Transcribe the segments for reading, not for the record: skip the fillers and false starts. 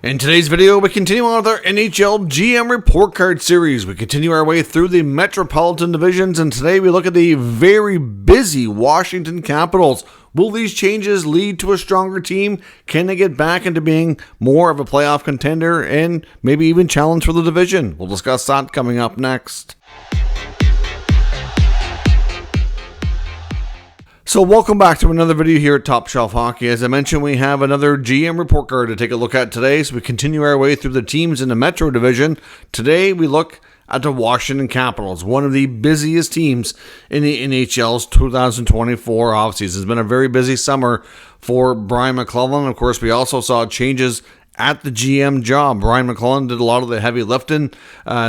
In today's video, we continue on with our NHL GM Report Card series. We continue our way through the Metropolitan Divisions, and today we look at the very busy Washington Capitals. Will these changes lead to a stronger team? Can they get back into being more of a playoff contender and maybe even challenge for the division? We'll discuss that coming up next. So welcome back to another video here at Top Shelf Hockey. As I mentioned, we have another GM report card to take a look at today. So we continue our way through the teams in the Metro Division. Today we look at the Washington Capitals, one of the busiest teams in the NHL's 2024 offseason. It's been a very busy summer for Brian McClellan. Of course, we also saw changes at the GM job. Brian McClellan did a lot of the heavy lifting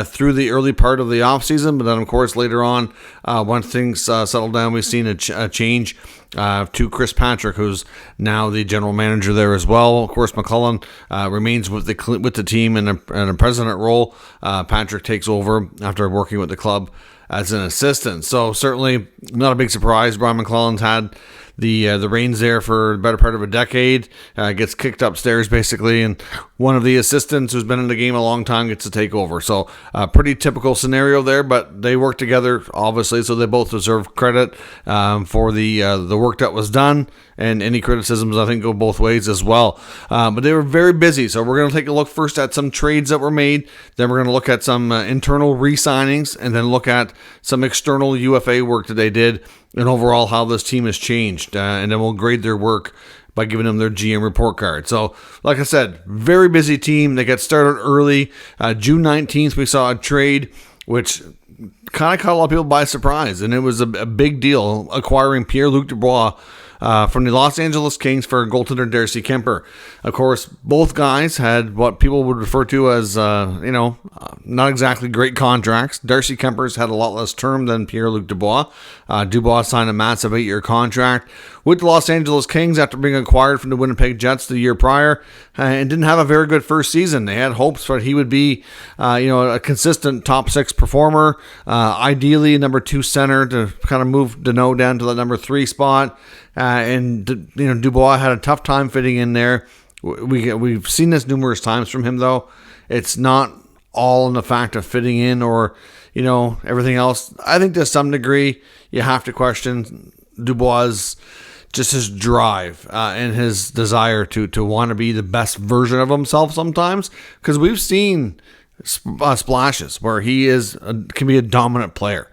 through the early part of the offseason, but then, of course, later on, once things settled down, we've seen a change to Chris Patrick, who's now the general manager there as well. Of course, McClellan remains with the team in a president role. Patrick takes over after working with the club as an assistant. So certainly not a big surprise. Brian McClellan's had the reins there for the better part of a decade, gets kicked upstairs basically, and one of the assistants who's been in the game a long time gets to take over. So pretty typical scenario there, but they work together obviously, so they both deserve credit for the work that was done, and any criticisms I think go both ways as well. But they were very busy, so we're going to take a look first at some trades that were made, then we're going to look at some internal re-signings, and then look at some external UFA work that they did, and overall how this team has changed, and then we'll grade their work by giving them their GM report card. So, like I said, very busy team. They got started early. June 19th, we saw a trade which kind of caught a lot of people by surprise, and it was a big deal, acquiring Pierre-Luc Dubois from the Los Angeles Kings for goaltender Darcy Kuemper. Of course, both guys had what people would refer to as, not exactly great contracts. Darcy Kuemper's had a lot less term than Pierre-Luc Dubois. Dubois signed a massive 8-year contract with the Los Angeles Kings after being acquired from the Winnipeg Jets the year prior, and didn't have a very good first season. They had hopes that he would be, a consistent top 6 performer, ideally number 2 center to kind of move Deneau down to the number 3 spot. And Dubois had a tough time fitting in there. We've seen this numerous times from him, though. It's not all in the fact of fitting in or, everything else. I think to some degree you have to question Dubois' just his drive and his desire to want to be the best version of himself sometimes, because we've seen splashes where he can be a dominant player.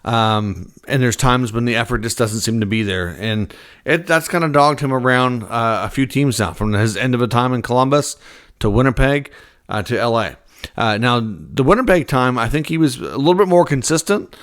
And there's times when the effort just doesn't seem to be there. And that's kind of dogged him around a few teams now, from his end of a time in Columbus to Winnipeg to LA. Now, the Winnipeg time, I think he was a little bit more consistent,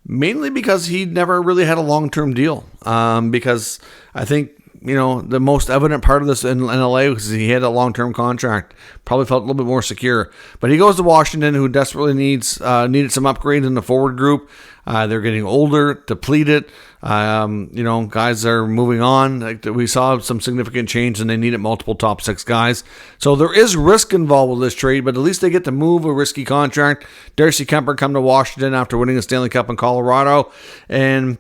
mainly because he never really had a long-term deal. Because I think, the most evident part of this in LA was he had a long-term contract, probably felt a little bit more secure. But he goes to Washington, who desperately needed some upgrades in the forward group. They're getting older, depleted. Guys are moving on. We saw some significant change, and they needed multiple top 6 guys. So there is risk involved with this trade, but at least they get to move a risky contract. Darcy Kuemper come to Washington after winning a Stanley Cup in Colorado, and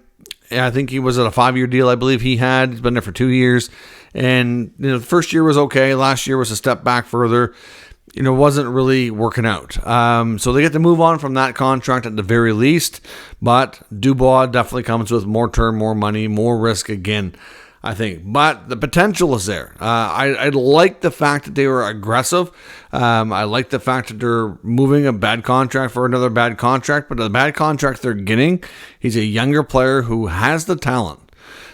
I think he was at a 5-year deal, I believe he had. He's been there for 2 years. And, the first year was okay. Last year was a step back further. Wasn't really working out. So they get to move on from that contract at the very least. But Dubois definitely comes with more term, more money, more risk again, I think. But the potential is there. I like the fact that they were aggressive. I like the fact that they're moving a bad contract for another bad contract. But the bad contract they're getting, he's a younger player who has the talent.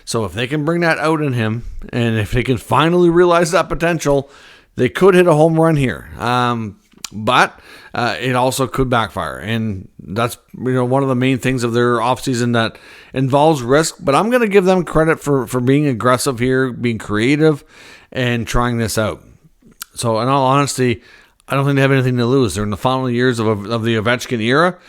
So if they can bring that out in him, and if they can finally realize that potential, they could hit a home run here. But it also could backfire. And that's one of the main things of their offseason that involves risk. But I'm going to give them credit for being aggressive here, being creative, and trying this out. So in all honesty, I don't think they have anything to lose. They're in the final years of the Ovechkin era.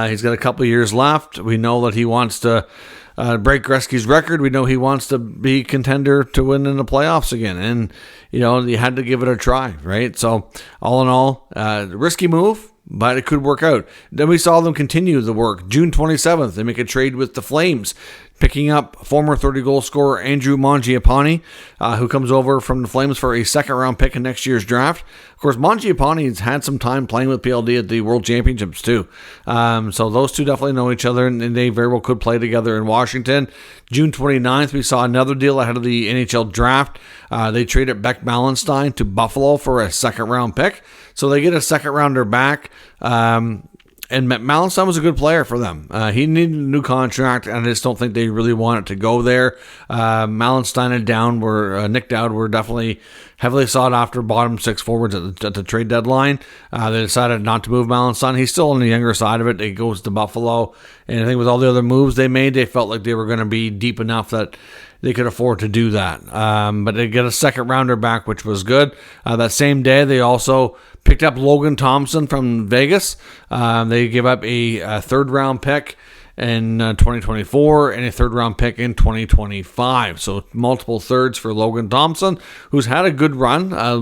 He's got a couple of years left. We know that he wants to break Gretzky's record. We know he wants to be contender to win in the playoffs again. And, you had to give it a try, right? So all in all, risky move, but it could work out. Then we saw them continue the work. June 27th, they make a trade with the Flames. picking up former 30-goal scorer Andrew Mangiapane, who comes over from the Flames for a second-round pick in next year's draft. Of course, Mangiapane's had some time playing with PLD at the World Championships, too. So those two definitely know each other, and they very well could play together in Washington. June 29th, we saw another deal ahead of the NHL draft. They traded Beck Malenstein to Buffalo for a second-round pick. So they get a second-rounder back. And Malenstein was a good player for them. He needed a new contract, and I just don't think they really wanted to go there. Malenstein and Nick Dowd were definitely heavily sought after bottom six forwards at the trade deadline. They decided not to move Malenstein. He's still on the younger side of it. He goes to Buffalo, and I think with all the other moves they made, they felt like they were going to be deep enough that they could afford to do that. But they get a second rounder back, which was good. That same day, they also picked up Logan Thompson from Vegas. They give up a third-round pick in 2024 and a third-round pick in 2025. So multiple thirds for Logan Thompson, who's had a good run, a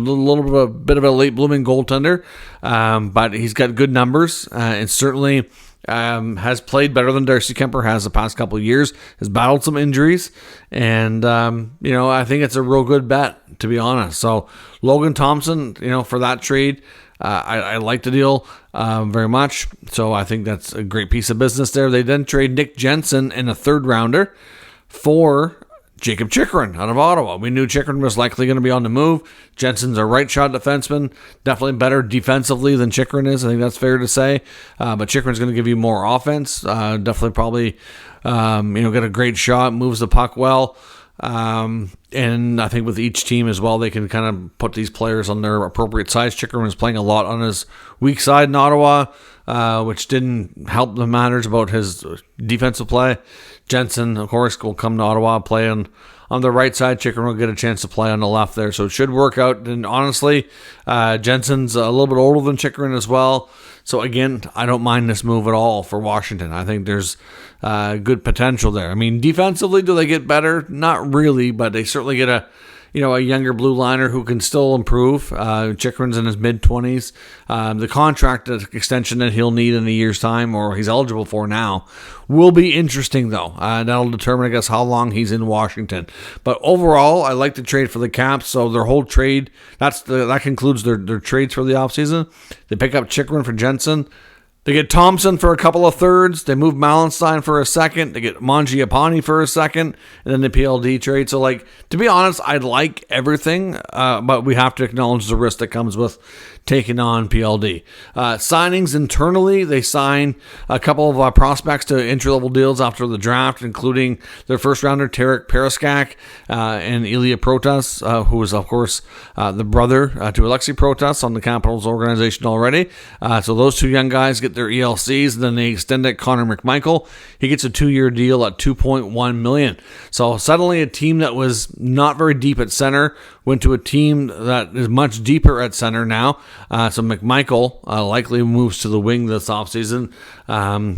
bit of a late-blooming goaltender, but he's got good numbers and certainly has played better than Darcy Kemper has the past couple of years, has battled some injuries, and, I think it's a real good bet, to be honest. So Logan Thompson, for that trade, I like the deal very much. So I think that's a great piece of business there. They then trade Nick Jensen in a third rounder for Jacob Chychrun out of Ottawa. We knew Chychrun was likely going to be on the move. Jensen's a right-shot defenseman, definitely better defensively than Chychrun is. I think that's fair to say. But Chychrun's going to give you more offense. Definitely probably, get a great shot, moves the puck well. And I think with each team as well, they can kind of put these players on their appropriate size. Chychrun was playing a lot on his weak side in Ottawa, which didn't help the matters about his defensive play. Jensen, of course, will come to Ottawa, play on the right side. Chychrun will get a chance to play on the left there, so it should work out. And honestly, Jensen's a little bit older than Chychrun as well. So again, I don't mind this move at all for Washington. I think there's good potential there. I mean, defensively, do they get better? Not really, but they certainly get a younger blue liner who can still improve. Chychrun's in his mid-20s. The contract extension that he'll need in a year's time, or he's eligible for now, will be interesting, though. That'll determine, I guess, how long he's in Washington. But overall, I like the trade for the Caps. So their whole trade, that concludes their trades for the offseason. They pick up Chychrun for Jensen. They get Thompson for a couple of thirds. They move Malenstein for a second. They get Mangiapane for a second. And then the PLD trade. So, to be honest, I like everything. But we have to acknowledge the risk that comes with taking on PLD. Signings internally, they sign a couple of prospects to entry-level deals after the draft, including their first-rounder, Tarek Periskak, and Ilya Protas, who is, of course, the brother to Alexei Protas on the Capitals organization already. So those two young guys get their ELCs, and then they extend it. Connor McMichael, he gets a 2-year deal at $2.1 million. So suddenly a team that was not very deep at center went to a team that is much deeper at center now. So McMichael likely moves to the wing this offseason,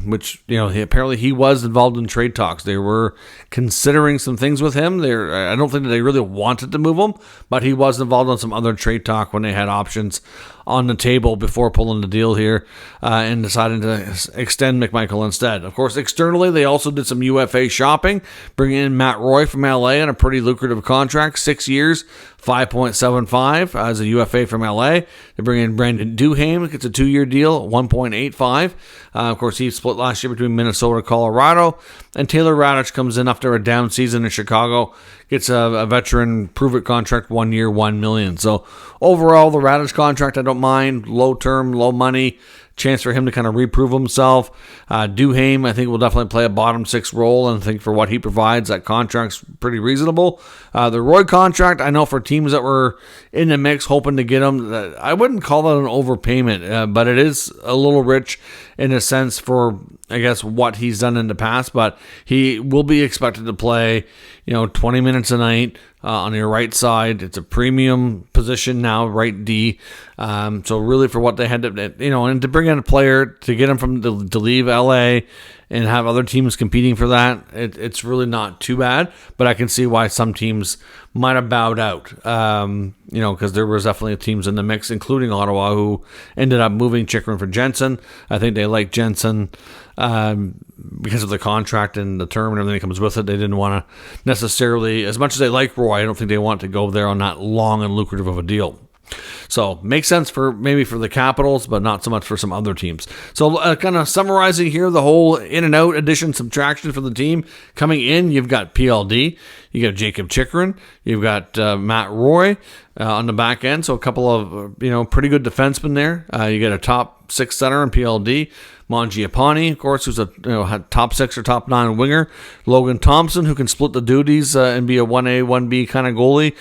which, apparently he was involved in trade talks. They were considering some things with him. I don't think that they really wanted to move him, but he was involved in some other trade talk when they had options on the table before pulling the deal here and deciding to extend McMichael instead. Of course, externally, they also did some UFA shopping, bringing in Matt Roy from LA on a pretty lucrative contract, 6 years, $5.75 as a UFA from LA. They bring in Brandon Duhaime, gets a 2-year deal, $1.85. Of course, he split last year between Minnesota and Colorado. And Taylor Radich comes in after a down season in Chicago, gets a veteran prove-it contract, 1 year, $1 million. So overall, the Radich contract, I don't mind. Low term, low money. Chance for him to kind of reprove himself. Duhaime, I think, will definitely play a bottom six role, and I think for what he provides, that contract's pretty reasonable. The Roy contract, I know for teams that were in the mix hoping to get him, I wouldn't call that an overpayment, but it is a little rich in a sense for, I guess, what he's done in the past, but he will be expected to play, 20 minutes a night, on your right side. It's a premium position now, right D. So really for what they had to, and to bring in a player, to get him to leave LA and have other teams competing for that, it's really not too bad. But I can see why some teams might have bowed out, because there was definitely teams in the mix, including Ottawa, who ended up moving Chychrun for Jensen. I think they liked Jensen because of the contract and the term and everything that comes with it. They didn't want to necessarily, as much as they like Roy, I don't think they want to go there on that long and lucrative of a deal. So makes sense maybe for the Capitals, but not so much for some other teams. So kind of summarizing here, the whole in and out, addition, subtraction for the team. Coming in, you've got PLD, you got Jacob Chychrun, you've got Matt Roy on the back end. So a couple of pretty good defensemen there. You get a top 6 center in PLD. Mangiapane, of course, who's a top 6 or top 9 winger. Logan Thompson, who can split the duties and be a 1A, 1B kind of goalie.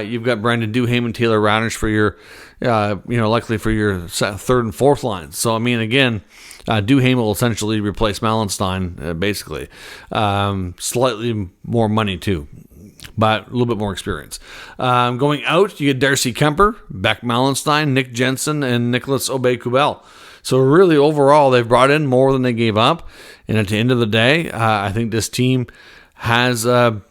You've got Brandon Duhaime and Taylor Radish for your, likely for your third and fourth lines. So, I mean, again, Duhaime will essentially replace Mallenstein, basically. Slightly more money, too, but a little bit more experience. Going out, you get Darcy Kemper, Beck Mallenstein, Nick Jensen, and Nicholas Aubé-Kubel. So really, overall, they've brought in more than they gave up. And at the end of the day, I think this team has a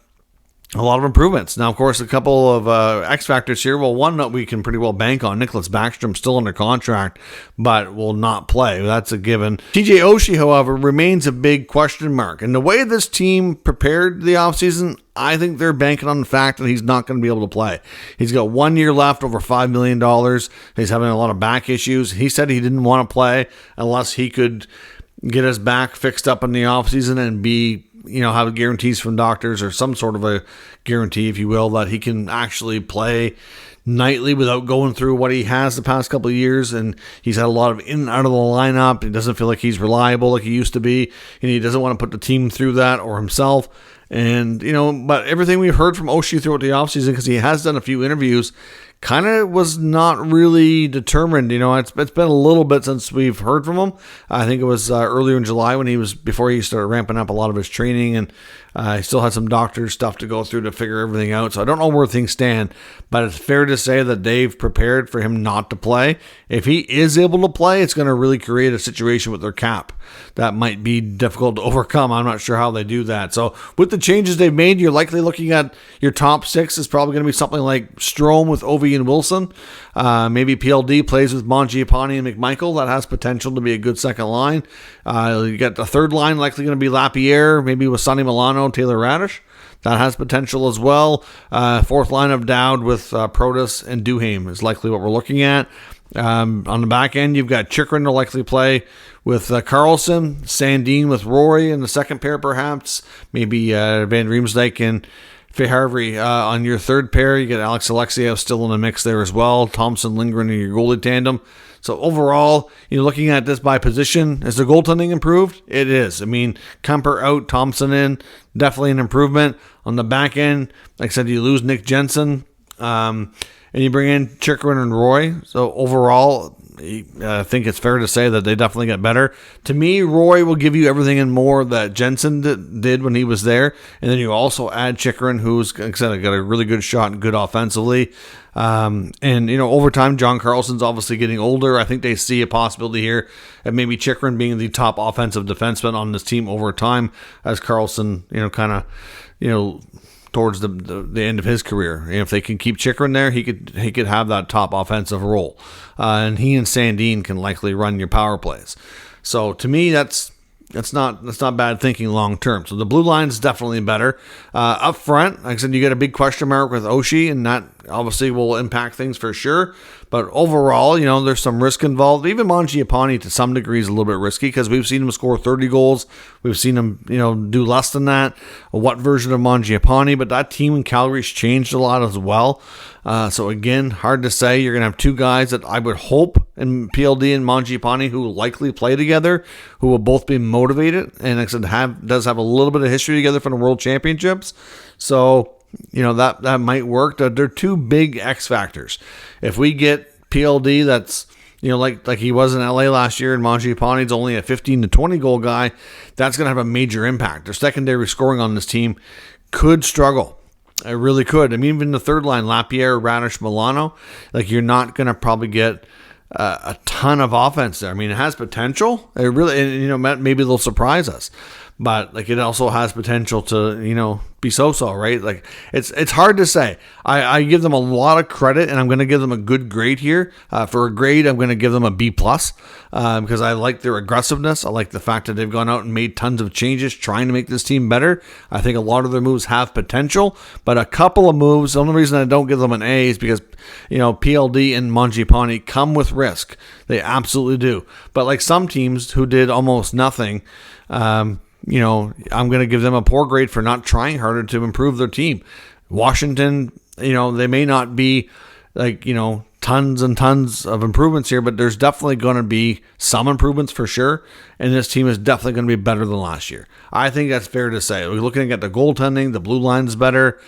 lot of improvements. Now, of course, a couple of X factors here. Well, one that we can pretty well bank on, Nicholas Backstrom, still under contract, but will not play. That's a given. TJ Oshie, however, remains a big question mark. And the way this team prepared the offseason, I think they're banking on the fact that he's not going to be able to play. He's got 1 year left, over $5 million. He's having a lot of back issues. He said he didn't want to play unless he could get his back fixed up in the offseason and have guarantees from doctors or some sort of a guarantee, if you will, that he can actually play nightly without going through what he has the past couple of years. And he's had a lot of in and out of the lineup. He doesn't feel like he's reliable like he used to be, and he doesn't want to put the team through that or himself. And, but everything we've heard from Oshie throughout the offseason, because he has done a few interviews, kind of was not really determined. It's been a little bit since we've heard from him. I think it was earlier in July before he started ramping up a lot of his training, and he still had some doctor stuff to go through to figure everything out. So I don't know where things stand, but it's fair to say that they've prepared for him not to play. If he is able to play, it's going to really create a situation with their cap that might be difficult to overcome. I'm not sure how they do that. So with the changes they've made, you're likely looking at your top 6 is probably going to be something like Strome with Ovi and Wilson. Maybe PLD plays with Mangiapane and McMichael. That has potential to be a good second line. You got the third line likely going to be Lapierre, maybe with Sonny Milano, Taylor Radish. That has potential as well. Fourth line of Dowd with Protas and Duhaime is likely what we're looking at. On the back end, you've got Chychrun to likely play with Carlson, Sandin with Roy in the second pair, perhaps. Maybe Van Riemsdyk and Fagerberg on your third pair. You get Alex Alexiev still in the mix there as well. Thompson, Lindgren in your goalie tandem. So overall, looking at this by position, is the goaltending improved? It is. I mean, Kemper out, Thompson in, definitely an improvement. On the back end, like I said, you lose Nick Jensen, and you bring in Chychrun and Roy. So overall, I think it's fair to say that they definitely get better. To me, Roy will give you everything and more that Jensen did when he was there. And then you also add Chychrun, who's, like I said, got a really good shot and good offensively. Over time, John Carlson's obviously getting older. I think they see a possibility here of maybe Chychrun being the top offensive defenseman on this team over time as Carlson, towards the end of his career. And if they can keep Chychrun there, he could have that top offensive role. And he and Sandin can likely run your power plays. So to me, that's not bad thinking long term. So the blue line is definitely better. Up front, like I said, you get a big question mark with Oshie, and that obviously will impact things for sure. But overall, there's some risk involved. Even Mangiapane to some degree is a little bit risky because we've seen him score 30 goals. We've seen him, do less than that. What version of Mangiapane? But that team in Calgary's changed a lot as well. So again, hard to say. You're going to have two guys that I would hope in PLD and Mangiapane who will likely play together, who will both be motivated, and like I said, does have a little bit of history together from the World Championships. So that might work. They're two big X factors. If we get PLD that's like he was in LA last year, and Mangiapane's only a 15 to 20 goal guy, that's going to have a major impact. Their secondary scoring on this team could struggle. It really could. I mean, even the third line, Lapierre, Radish, Milano, like you're not going to probably get a ton of offense there. I mean, it has potential. It really, maybe they'll surprise us, but like it also has potential to, be so, right? Like it's hard to say. I give them a lot of credit, and I'm going to give them a good grade here. For a grade, I'm going to give them a B+, because I like their aggressiveness. I like the fact that they've gone out and made tons of changes trying to make this team better. I think a lot of their moves have potential, but a couple of moves, the only reason I don't give them an A is because, PLD and Mangiapane come with risk. They absolutely do. But like some teams who did almost nothing, I'm going to give them a poor grade for not trying harder to improve their team. Washington, they may not be like, tons and tons of improvements here, but there's definitely going to be some improvements for sure. And this team is definitely going to be better than last year. I think that's fair to say. We're looking at the goaltending, the blue line's better.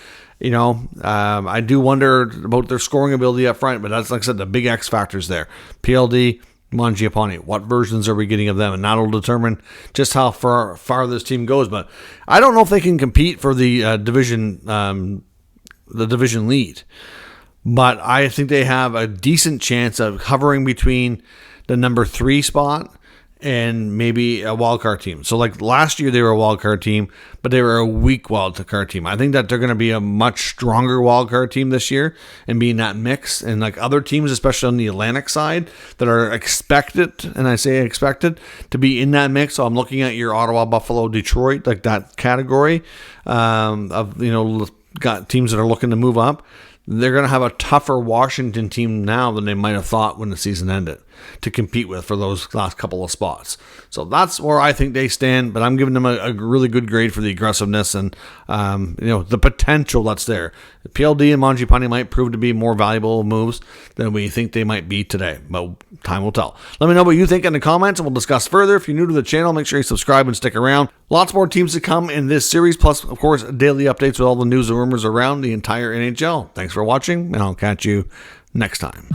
I do wonder about their scoring ability up front, but that's, like I said, the big X factors there. PLD, Mangiapane, what versions are we getting of them? And that'll determine just how far this team goes. But I don't know if they can compete for the division lead. But I think they have a decent chance of hovering between the number 3 spot and maybe a wildcard team. So like last year they were a wildcard team, but they were a weak wildcard team. I think that they're going to be a much stronger wildcard team this year and be in that mix. And like other teams, especially on the Atlantic side, that are expected, and I say expected, to be in that mix. So I'm looking at your Ottawa, Buffalo, Detroit, like that category of, got teams that are looking to move up. They're going to have a tougher Washington team now than they might have thought when the season ended to compete with for those last couple of spots. So that's where I think they stand, but I'm giving them a really good grade for the aggressiveness and, the potential that's there. PLD and Mangiapane might prove to be more valuable moves than we think they might be today, but time will tell. Let me know what you think in the comments, and we'll discuss further. If you're new to the channel, make sure you subscribe and stick around. Lots more teams to come in this series, plus, of course, daily updates with all the news and rumors around the entire NHL. Thanks for watching, and I'll catch you next time.